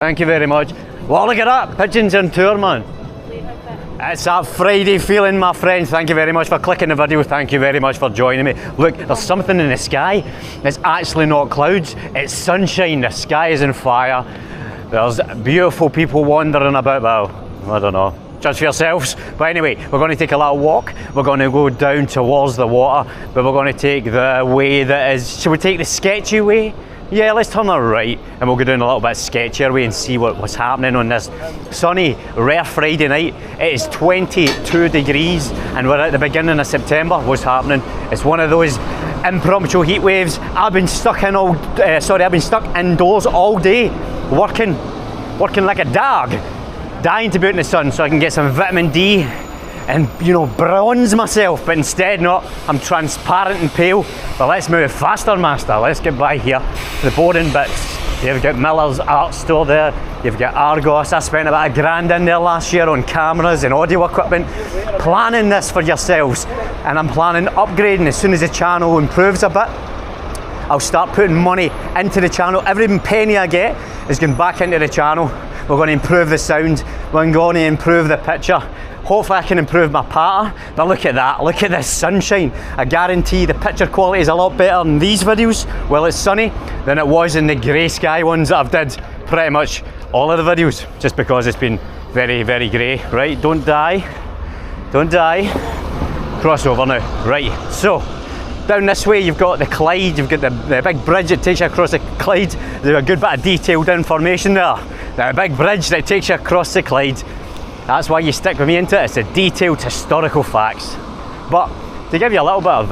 Thank you very much. Well, look at that, pigeons on tour, man. It's that Friday feeling, my friends. Thank you very much for clicking the video. Thank you very much for joining me. Look, there's something in the sky. It's actually not clouds, it's sunshine. The sky is on fire. There's beautiful people wandering about. Well, I don't know, judge for yourselves. But anyway, we're going to take a little walk. We're going to go down towards the water, but we're going to take the way that is, should we take the sketchy way? Yeah, let's turn our right and we'll go down a little bit sketchier way and see what's happening on this sunny, rare Friday night. It is 22 degrees and we're at the beginning of September. What's happening? It's one of those impromptu heat waves. I've been stuck indoors all day, working like a dog, dying to be out in the sun so I can get some vitamin D and, you know, bronze myself, but instead not. I'm transparent and pale. But let's move faster, master. Let's get by here. The boring bits. You've got Miller's art store there. You've got Argos. I spent about £1,000 in there last year on cameras and audio equipment, planning this for yourselves. And I'm planning upgrading as soon as the channel improves a bit. I'll start putting money into the channel. Every penny I get is going back into the channel. We're going to improve the sound. We're going to improve the picture. Hopefully I can improve my pattern. But look at that, look at this sunshine. I guarantee the picture quality is a lot better in these videos while it's sunny than it was in the grey sky ones that I've did pretty much all of the videos, just because it's been very, very grey. Right, don't die. Cross over now. Right, so down this way you've got the Clyde, you've got the big bridge that takes you across the Clyde. There's a good bit of detailed information there. The big bridge that takes you across the Clyde. That's why you stick with me into it. It's the detailed historical facts. But to give you a little bit of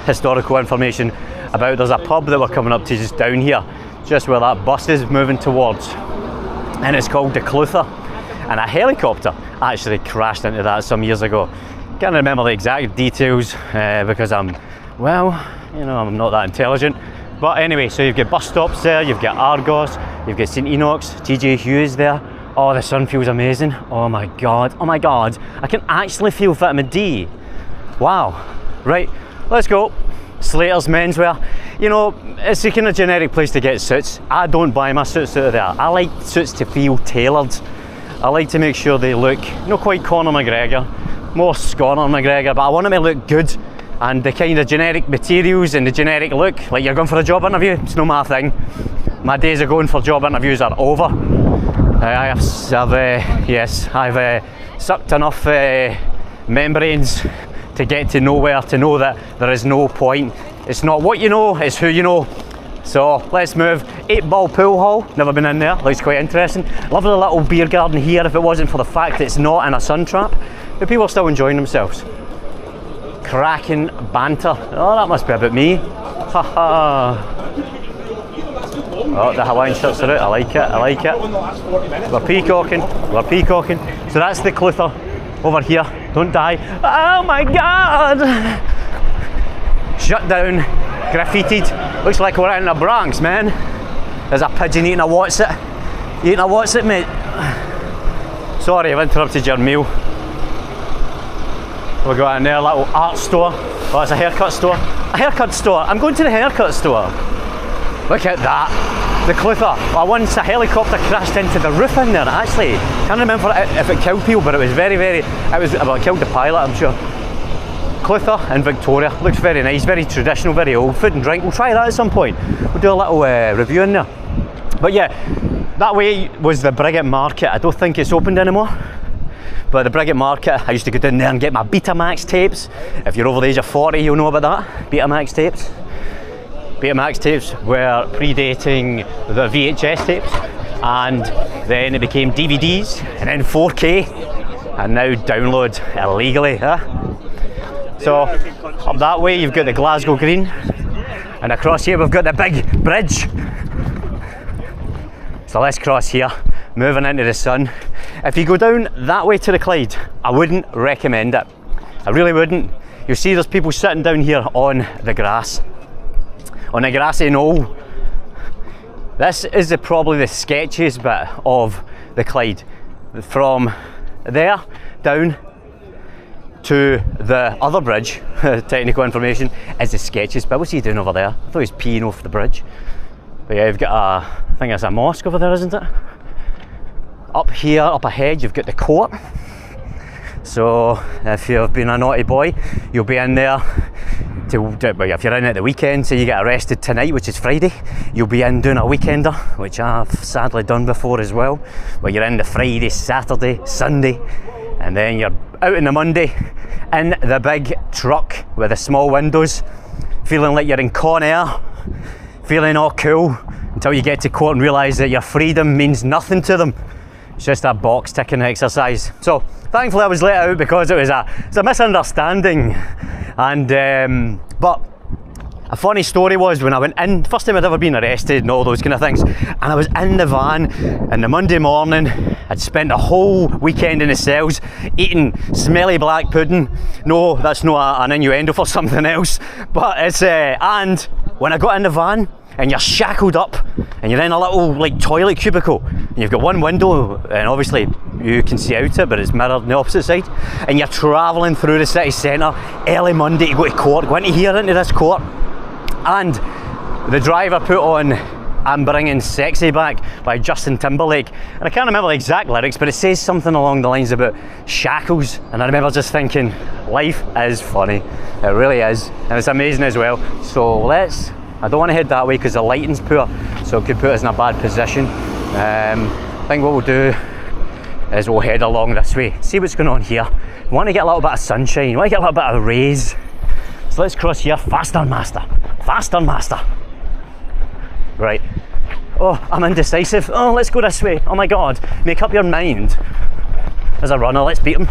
historical information about, there's a pub that we're coming up to just down here, just where that bus is moving towards. And it's called the Clutha. And a helicopter actually crashed into that some years ago. Can't remember the exact details because I'm not that intelligent. But anyway, so you've got bus stops there, you've got Argos, you've got St Enoch's, TJ Hughes there. Oh, the sun feels amazing. Oh my god, I can actually feel vitamin D. Wow. Right, let's go. Slater's menswear. You know, it's a kind of generic place to get suits. I don't buy my suits out of there. I like suits to feel tailored. I like to make sure they look, not quite Conor McGregor, more Conor McGregor, but I want them to look good. And the kind of generic materials and the generic look, like you're going for a job interview, it's not my thing. My days of going for job interviews are over. I've sucked enough membranes to get to nowhere, to know that there is no point. It's not what you know, it's who you know. So let's move. 8-ball pool hall, never been in there, looks quite interesting. Lovely little beer garden here, if it wasn't for the fact that it's not in a sun trap. But people are still enjoying themselves. Cracking banter. Oh, that must be about me. Haha. Oh, the Hawaiian shirts are out. I like it. We're peacocking. So that's the Clutha over here. Don't die. Oh my god! Shut down. Graffitied. Looks like we're out in the Bronx, man. There's a pigeon eating a What's-It. Eating a What's-It, mate. Sorry, I've interrupted your meal. We've got in there a little art store. Oh, it's a haircut store. A haircut store. I'm going to the haircut store. Look at that. The Clutha. Well, once a helicopter crashed into the roof in there, actually. Can't remember if it killed people, but it was it killed the pilot, I'm sure. Clutha in Victoria. Looks very nice, very traditional, very old. Food and drink. We'll try that at some point. We'll do a little review in there. But yeah, that way was the Brigitte Market. I don't think it's opened anymore. But the Brigitte Market, I used to go down there and get my Betamax tapes. If you're over the age of 40, you'll know about that. Betamax tapes. Betamax tapes were predating the VHS tapes, and then it became DVDs, and then 4K, and now download illegally. So up that way you've got the Glasgow Green, and across here we've got the big bridge. So let's cross here, moving into the sun. If you go down that way to the Clyde, I wouldn't recommend it. I really wouldn't. You'll see there's people sitting down here on the grass, on the grassy knoll. This is probably the sketchiest bit of the Clyde. From there down to the other bridge, technical information, is the sketchiest bit. What's he doing over there? I thought he was peeing off the bridge. But yeah, you've got I think it's a mosque over there, isn't it? Up here, up ahead, you've got the court. So if you've been a naughty boy, you'll be in there if you're in at the weekend, say you get arrested tonight, which is Friday, you'll be in doing a weekender, which I've sadly done before as well, where you're in the Friday, Saturday, Sunday, and then you're out on the Monday in the big truck with the small windows, feeling like you're in Con Air, feeling all cool, until you get to court and realise that your freedom means nothing to them. It's just a box ticking exercise. So thankfully I was let out because it was a misunderstanding. And but a funny story was when I went in, first time I'd ever been arrested and all those kind of things, and I was in the van and the Monday morning, I'd spent the whole weekend in the cells eating smelly black pudding. No, that's not an innuendo for something else, but it's and when I got in the van and you're shackled up and you're in a little like toilet cubicle and you've got one window and obviously you can see out it but it's mirrored on the opposite side, and you're travelling through the city centre early Monday to go to court, go into here into this court, and the driver put on I'm Bringing Sexy Back by Justin Timberlake, and I can't remember the exact lyrics, but it says something along the lines about shackles, and I remember just thinking life is funny, it really is, and it's amazing as well. So I don't want to head that way because the lighting's poor, so it could put us in a bad position. I think what we'll do is we'll head along this way, see what's going on here. We want to get a little bit of sunshine, we want to get a little bit of rays. So let's cross here. Faster, master. Faster, master. Right. Oh, I'm indecisive. Oh, let's go this way. Oh my God. Make up your mind. There's a runner. Let's beat him.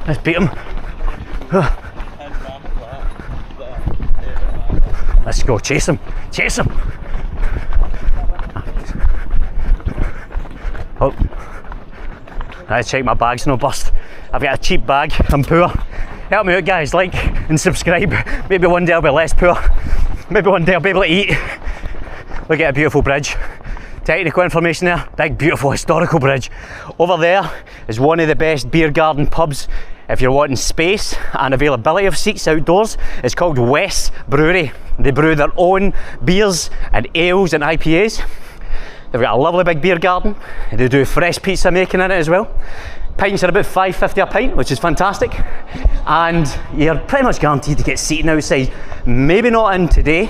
Let's beat him. Let's go. Chase him. Chase him. Oh. Let's check my bag's no bust. I've got a cheap bag. I'm poor. Help me out, guys. Like and subscribe. Maybe one day I'll be less poor. Maybe one day I'll be able to eat. Look at a beautiful bridge. Technical information there. Big, beautiful, historical bridge. Over there is one of the best beer garden pubs if you're wanting space and availability of seats outdoors. It's called West Brewery. They brew their own beers and ales and IPAs. They've got a lovely big beer garden. They do fresh pizza making in it as well. Pints are about $5.50 a pint, which is fantastic. And you're pretty much guaranteed to get seating outside. Maybe not in today,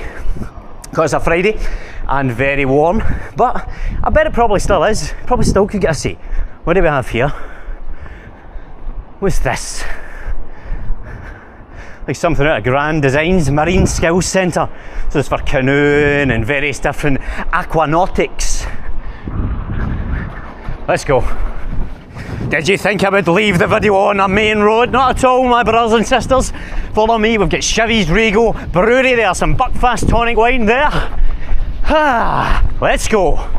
because it's a Friday and very warm, but I bet it probably still is. Probably still could get a seat. What do we have here? What's this? Like something out of Grand Designs Marine Skills Centre. So it's for canoeing and various different aquanautics. Let's go. Did you think I would leave the video on a main road? Not at all, my brothers and sisters. Follow me, we've got Chivy's Regal Brewery there, some Buckfast tonic wine there. Let's go.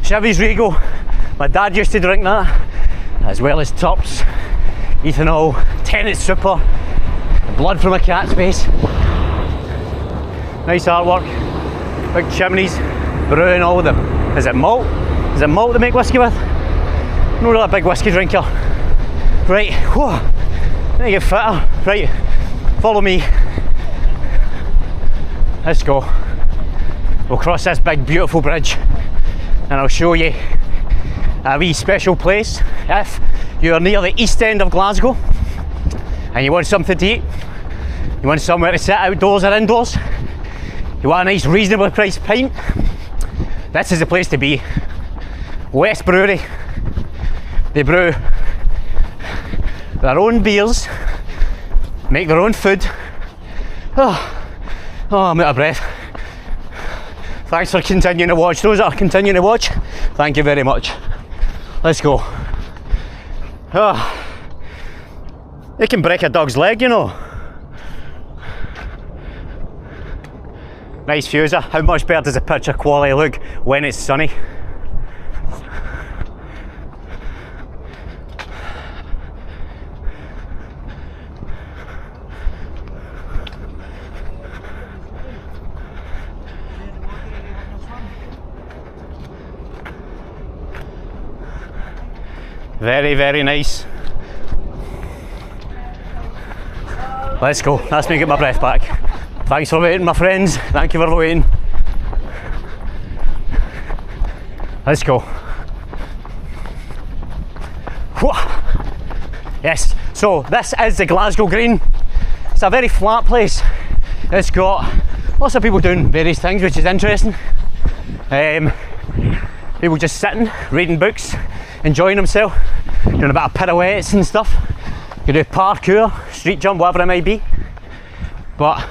Chivy's Regal, my dad used to drink that, as well as Turps, ethanol, Tennant Super, blood from a cat's face. Nice artwork, big chimneys, brewing all of them. Is it malt? Is it malt to make whiskey with? I'm not really a big whiskey drinker. Right, whoa, let me get fitter. Right, follow me. Let's go. We'll cross this big beautiful bridge and I'll show you a wee special place if you're near the east end of Glasgow and you want something to eat, you want somewhere to sit outdoors or indoors, you want a nice reasonably priced pint, this is the place to be. West Brewery. They brew their own beers, make their own food. Oh, I'm out of breath. Thanks for continuing to watch. Those that are continuing to watch, thank you very much. Let's go. Oh, it can break a dog's leg, you know. Nice views. How much better does the picture quality look when it's sunny? Very, very nice. Let's go. That's me get my breath back. Thanks for waiting, my friends. Thank you for waiting. Let's go. Yes, so this is the Glasgow Green. It's a very flat place. It's got lots of people doing various things, which is interesting. People just sitting, reading books, enjoying themselves, doing a bit of pirouettes and stuff. You do parkour, street jump, whatever it might be. But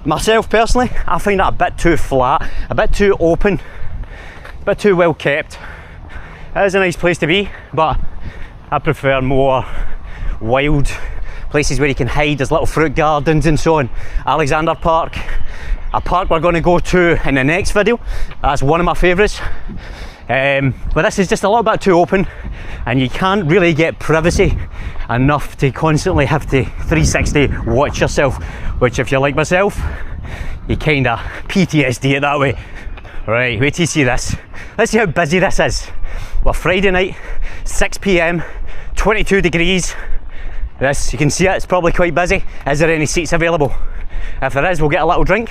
myself personally, I find that a bit too flat, a bit too open, a bit too well kept. It is a nice place to be, but I prefer more wild places where you can hide. There's little fruit gardens and so on. Alexander Park, a park we're going to go to in the next video. That's one of my favourites. But this is just a little bit too open, and you can't really get privacy enough to constantly have to 360 watch yourself, which if you're like myself, you kind of PTSD it that way. Right, wait till you see this. Let's see how busy this is. Well, Friday night, 6 p.m, 22 degrees. This, you can see it, it's probably quite busy. Is there any seats available? If there is, we'll get a little drink.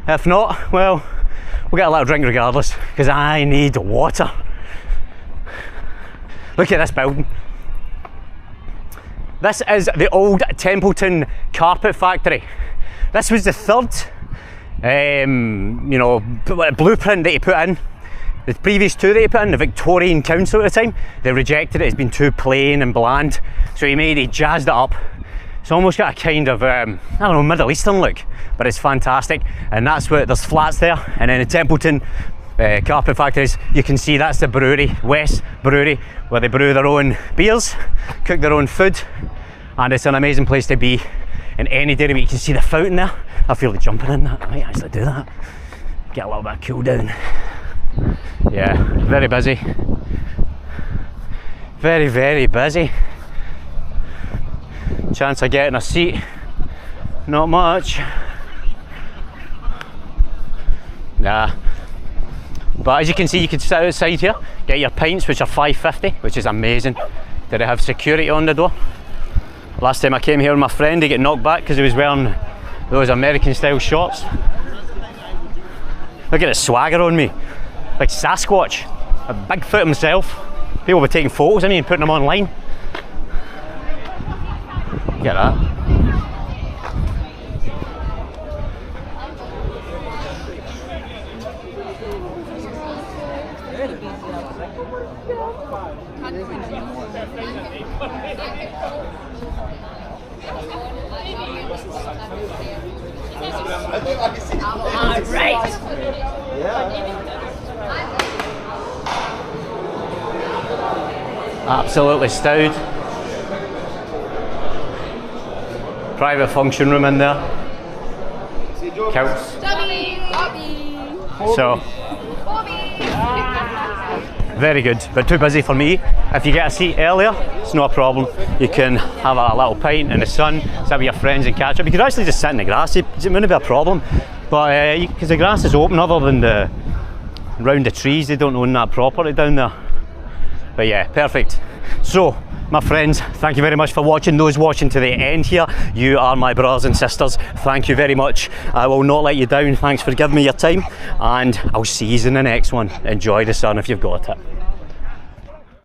If not, well, we'll get a little drink regardless, because I need water. Look at this building. This is the old Templeton carpet factory. This was the third blueprint that he put in. The previous two that he put in, the Victorian Council at the time, they rejected it. It's been too plain and bland. So he jazzed it up. It's almost got a kind of, I don't know, Middle Eastern look, but it's fantastic. And that's what, there's flats there. And then the Templeton carpet factories, you can see that's the brewery, West Brewery, where they brew their own beers, cook their own food. And it's an amazing place to be. In any dairy, you can see the fountain there. I feel like jumping in that. I might actually do that. Get a little bit of cool down. Yeah, very busy. Very, very busy. Chance of getting a seat, not much. Nah. But as you can see, you can sit outside here, get your pints, which are $5.50, which is amazing. Did they have security on the door? Last time I came here with my friend, he got knocked back because he was wearing those American style shorts. Look at the swagger on me. Like Sasquatch, a Bigfoot himself. People were taking photos of me and putting them online. Get that. Right. Absolutely stowed. Private function room in there. Counts. So, very good, but too busy for me. If you get a seat earlier, it's no problem. You can have a little pint in the sun, sit with your friends and catch up. You could actually just sit in the grass, it wouldn't be a problem. But because the grass is open, other than around the trees, they don't own that property down there. But yeah, perfect. So, my friends, thank you very much for watching. Those watching to the end here, you are my brothers and sisters. Thank you very much. I will not let you down. Thanks for giving me your time, and I'll see you in the next one. Enjoy the sun if you've got it.